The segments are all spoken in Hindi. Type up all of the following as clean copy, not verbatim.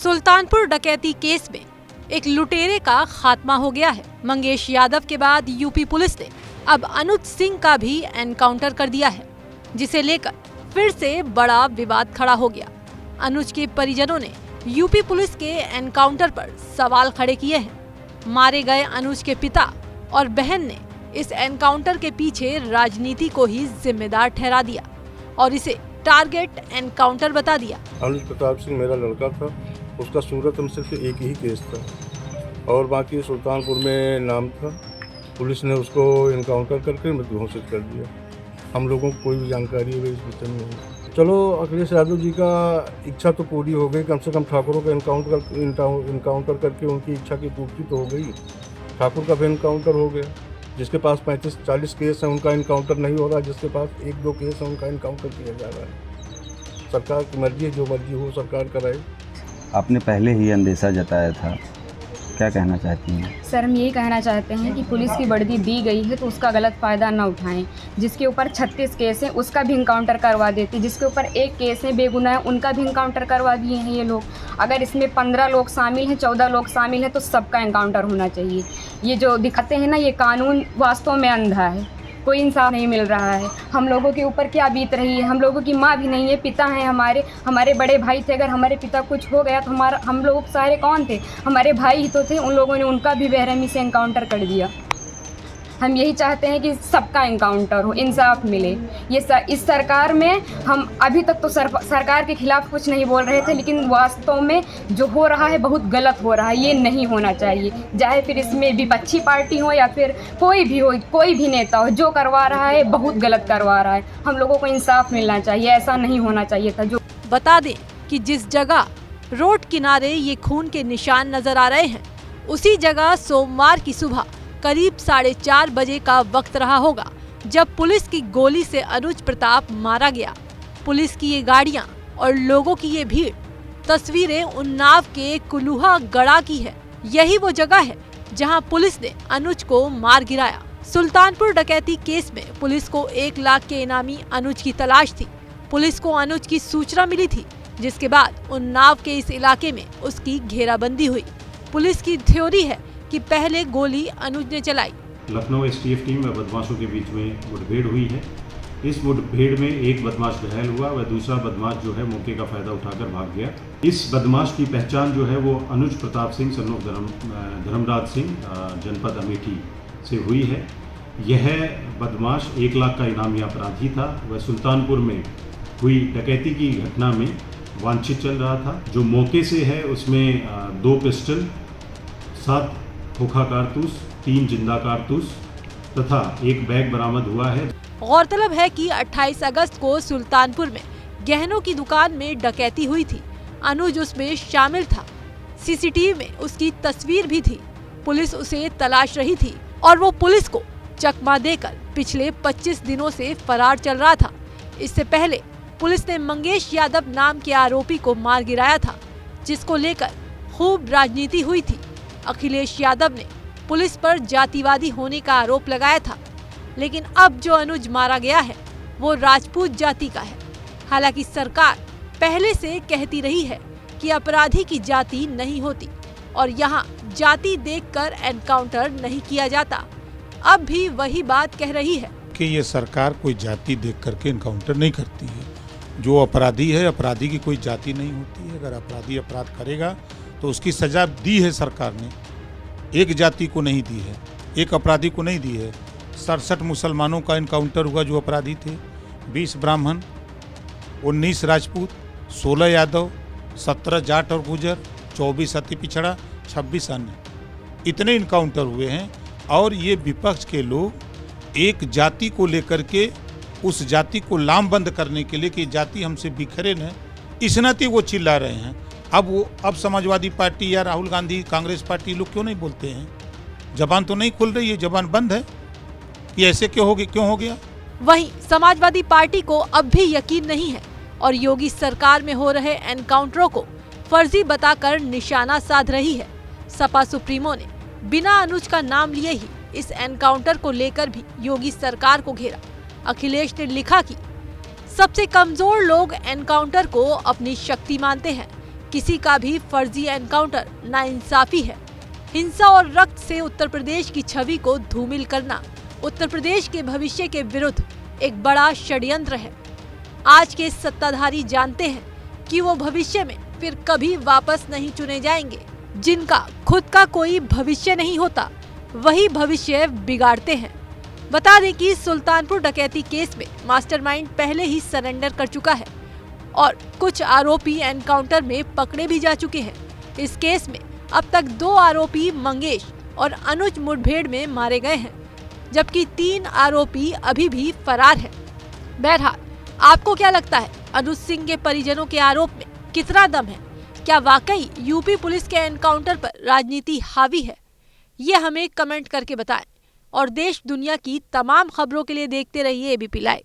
सुल्तानपुर डकैती केस में एक लुटेरे का खात्मा हो गया है। मंगेश यादव के बाद यूपी पुलिस ने अब अनुज सिंह का भी एनकाउंटर कर दिया है, जिसे लेकर फिर से बड़ा विवाद खड़ा हो गया। अनुज के परिजनों ने यूपी पुलिस के एनकाउंटर पर सवाल खड़े किए हैं। मारे गए अनुज के पिता और बहन ने इस एनकाउंटर के पीछे राजनीति को ही जिम्मेदार ठहरा दिया और इसे टारगेट एनकाउंटर बता दिया। अनुज प्रताप सिंह मेरा लड़का था, उसका सूरत में सिर्फ एक ही केस था और बाकी सुल्तानपुर में नाम था। पुलिस ने उसको इनकाउंटर करके मृत्यु घोषित कर दिया। हम लोगों को कोई भी जानकारी है इस विषय में नहीं। चलो, अखिलेश यादव जी का इच्छा तो पूरी हो गई, कम से कम ठाकुरों का इनकाउंटर करके उनकी इच्छा की पूर्ति तो हो गई। ठाकुर का भी इनकाउंटर हो गया। जिसके पास 35-40 केस हैं उनका इनकाउंटर नहीं हो रहा, जिसके पास 1-2 केस हैं उनका इनकाउंटर किया जा रहा है। सरकार की मर्जी है, जो मर्जी हो सरकार कराए। आपने पहले ही अंदेशा जताया था, क्या कहना चाहती हैं? सर, हम यही कहना चाहते हैं कि पुलिस की वर्दी दी गई है तो उसका गलत फ़ायदा ना उठाएं। जिसके ऊपर 36 केस हैं उसका भी इनकाउंटर करवा देते, जिसके ऊपर 1 केस है बेगुनाह है उनका भी इनकाउंटर करवा दिए हैं ये लोग। अगर इसमें 15 लोग शामिल हैं, 14 लोग शामिल हैं तो सबका इनकाउंटर होना चाहिए। ये जो दिखाते हैं ना, ये कानून वास्तव में अंधा है, कोई इंसाफ नहीं मिल रहा है। हम लोगों के ऊपर क्या बीत रही है, हम लोगों की माँ भी नहीं है, पिता हैं हमारे बड़े भाई थे। अगर हमारे पिता कुछ हो गया तो हम लोग सारे कौन थे? हमारे भाई ही तो थे। उन लोगों ने उनका भी बेरहमी से इनकाउंटर कर दिया। हम यही चाहते हैं कि सबका इनकाउंटर हो, इंसाफ मिले। इस सरकार में हम अभी तक तो सरकार के खिलाफ कुछ नहीं बोल रहे थे, लेकिन वास्तव में जो हो रहा है बहुत गलत हो रहा है। ये नहीं होना चाहिए, चाहे फिर इसमें विपक्षी पार्टी हो या फिर कोई भी हो, कोई भी नेता हो, जो करवा रहा है बहुत गलत करवा रहा है। हम लोगों को इंसाफ मिलना चाहिए, ऐसा नहीं होना चाहिए था। जो बता दें कि जिस जगह रोड किनारे ये खून के निशान नजर आ रहे हैं, उसी जगह सोमवार की सुबह करीब 4:30 बजे का वक्त रहा होगा जब पुलिस की गोली से अनुज प्रताप मारा गया। पुलिस की ये गाड़ियां और लोगों की ये भीड़ तस्वीरें उन्नाव के कुलूहा गड़ा की है। यही वो जगह है जहां पुलिस ने अनुज को मार गिराया। सुल्तानपुर डकैती केस में पुलिस को 1 लाख के इनामी अनुज की तलाश थी। पुलिस को अनुज की सूचना मिली थी, जिसके बाद उन्नाव के इस इलाके में उसकी घेराबंदी हुई। पुलिस की थ्योरी है कि पहले गोली अनुज ने चलाई। लखनऊ एसटीएफ टीम व बदमाशों के बीच में मुठभेड़ हुई है। इस मुठभेड़ में एक बदमाश घायल हुआ व दूसरा बदमाश जो है मौके का फायदा उठाकर भाग गया। इस बदमाश की पहचान जो है वो अनुज प्रताप सिंह सन ऑफ धर्मराज सिंह जनपद अमेठी से हुई है। यह बदमाश 1 लाख का इनामी अपराधी था। वह सुल्तानपुर में हुई डकैती की घटना में वांछित चल रहा था। जो मौके से है उसमें 2 पिस्टल, 7 खोखा कारतूस, 3 जिंदा कारतूस तथा 1 बैग बरामद हुआ है। गौरतलब है कि 28 अगस्त को सुल्तानपुर में गहनों की दुकान में डकैती हुई थी। अनुज उसमें शामिल था। सीसीटीवी में उसकी तस्वीर भी थी। पुलिस उसे तलाश रही थी और वो पुलिस को चकमा देकर पिछले 25 दिनों से फरार चल रहा था। इससे पहले पुलिस ने मंगेश यादव नाम के आरोपी को मार गिराया था, जिसको लेकर खूब राजनीति हुई थी। अखिलेश यादव ने पुलिस पर जातिवादी होने का आरोप लगाया था, लेकिन अब जो अनुज मारा गया है वो राजपूत जाति का है। हालांकि सरकार पहले से कहती रही है कि अपराधी की जाति नहीं होती और यहाँ जाति देखकर एनकाउंटर नहीं किया जाता। अब भी वही बात कह रही है कि ये सरकार कोई जाति देख करके एनकाउंटर नहीं करती है। जो अपराधी है, अपराधी की कोई जाति नहीं होती है। अगर अपराधी अपराध करेगा तो उसकी सजा दी है सरकार ने, एक जाति को नहीं दी है, एक अपराधी को नहीं दी है। 67 मुसलमानों का इनकाउंटर हुआ जो अपराधी थे, 20 ब्राह्मण, 19 राजपूत, 16 यादव, 17 जाट और गुजर, 24 अति पिछड़ा, 26 अन्य। इतने इनकाउंटर हुए हैं और ये विपक्ष के लोग एक जाति को लेकर के उस जाति को लामबंद करने के लिए कि जाति हमसे बिखरे न, इस नाते वो चिल्ला रहे हैं। अब समाजवादी पार्टी या राहुल गांधी, कांग्रेस पार्टी लोग क्यों नहीं बोलते हैं? जबान तो नहीं खुल रही है, जबान बंद है कि ऐसे क्यों हो गया? वहीं समाजवादी पार्टी को अब भी यकीन नहीं है और योगी सरकार में हो रहे एनकाउंटरों को फर्जी बताकर निशाना साध रही है। सपा सुप्रीमो ने बिना अनुज का नाम लिए ही इस एनकाउंटर को लेकर भी योगी सरकार को घेरा। अखिलेश ने लिखा कि सबसे कमजोर लोग एनकाउंटर को अपनी शक्ति मानते हैं। किसी का भी फर्जी एनकाउंटर नाइंसाफी है। हिंसा और रक्त से उत्तर प्रदेश की छवि को धूमिल करना उत्तर प्रदेश के भविष्य के विरुद्ध एक बड़ा षड्यंत्र है। आज के सत्ताधारी जानते हैं कि वो भविष्य में फिर कभी वापस नहीं चुने जाएंगे। जिनका खुद का कोई भविष्य नहीं होता वही भविष्य बिगाड़ते हैं। बता दें कि सुल्तानपुर डकैती केस में मास्टरमाइंड पहले ही सरेंडर कर चुका है और कुछ आरोपी एनकाउंटर में पकड़े भी जा चुके हैं। इस केस में अब तक 2 आरोपी मंगेश और अनुज मुठभेड़ में मारे गए हैं, जबकि 3 आरोपी अभी भी फरार हैं। बहरहाल, आपको क्या लगता है, अनुज सिंह के परिजनों के आरोप में कितना दम है? क्या वाकई यूपी पुलिस के एनकाउंटर पर राजनीति हावी है? ये हमें कमेंट करके बताएं और देश दुनिया की तमाम खबरों के लिए देखते रहिए एबीपी लाइव।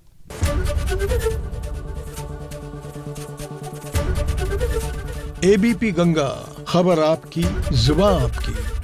एबीपी गंगा, खबर आपकी, जुबान आपकी।